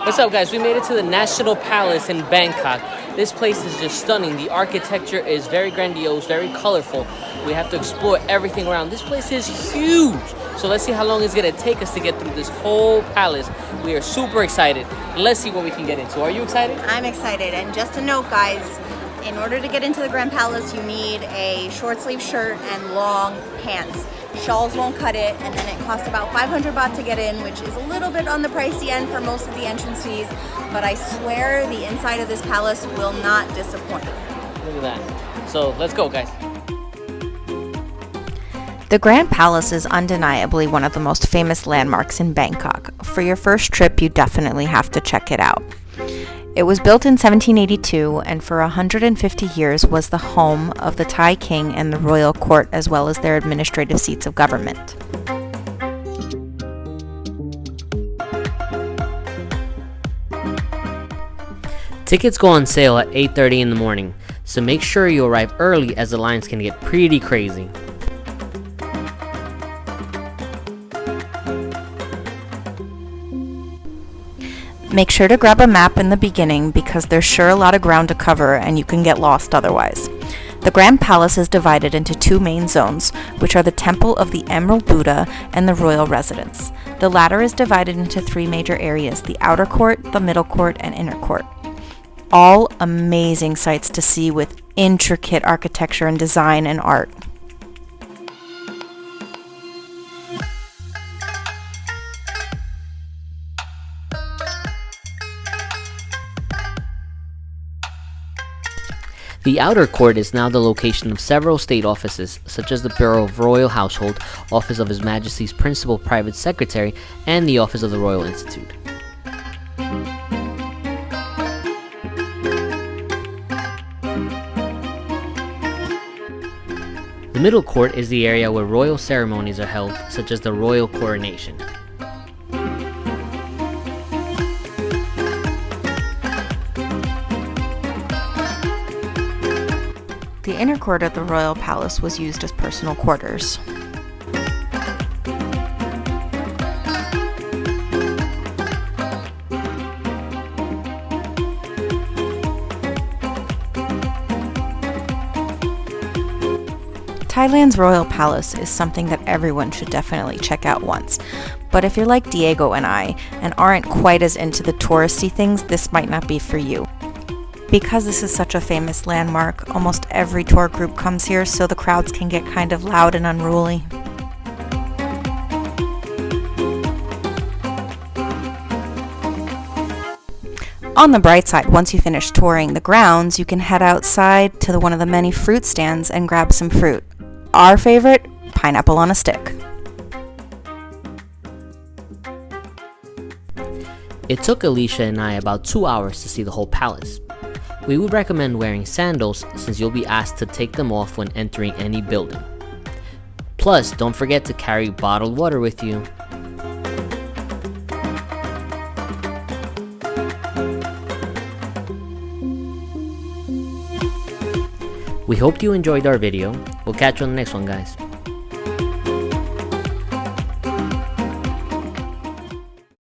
What's up, guys? We made it to the National Palace in Bangkok. This place is just stunning. The architecture is very grandiose, very colorful. We have to explore everything around. This place is huge. So let's see how long it's gonna take us to get through this whole palace. We are super excited. Let's see what we can get into. Are you excited? I'm excited. And just a note, guys, in order to get into the Grand Palace, you need a short sleeve shirt and long pants. Shawls won't cut it, and then it costs about 500 baht to get in, which is a little bit on the pricey end for most of the entrance fees, but I swear the inside of this palace will not disappoint. Look at that. So let's go, guys. The Grand Palace is undeniably one of the most famous landmarks in Bangkok. For your first trip, you definitely have to check it out. It was built in 1782 and for 150 years was the home of the Thai king and the royal court, as well as their administrative seats of government. Tickets go on sale at 8:30 in the morning, so make sure you arrive early as the lines can get pretty crazy. Make sure to grab a map in the beginning because there's sure a lot of ground to cover and you can get lost otherwise. The Grand Palace is divided into two main zones, which are the Temple of the Emerald Buddha and the Royal Residence. The latter is divided into three major areas: the outer court, the middle court, and inner court. All amazing sights to see with intricate architecture and design and art. The outer court is now the location of several state offices, such as the Bureau of Royal Household, Office of His Majesty's Principal Private Secretary, and the Office of the Royal Institute. The middle court is the area where royal ceremonies are held, such as the royal coronation. The inner court of the royal palace was used as personal quarters. Thailand's royal palace is something that everyone should definitely check out once. But if you're like Diego and I and aren't quite as into the touristy things, this might not be for you. Because this is such a famous landmark, almost every tour group comes here, so the crowds can get kind of loud and unruly. On the bright side, once you finish touring the grounds, you can head outside to one of the many fruit stands and grab some fruit. Our favorite, pineapple on a stick. It took Elysia and I about 2 hours to see the whole palace. We would recommend wearing sandals since you'll be asked to take them off when entering any building. Plus, don't forget to carry bottled water with you. We hope you enjoyed our video. We'll catch you on the next one, guys.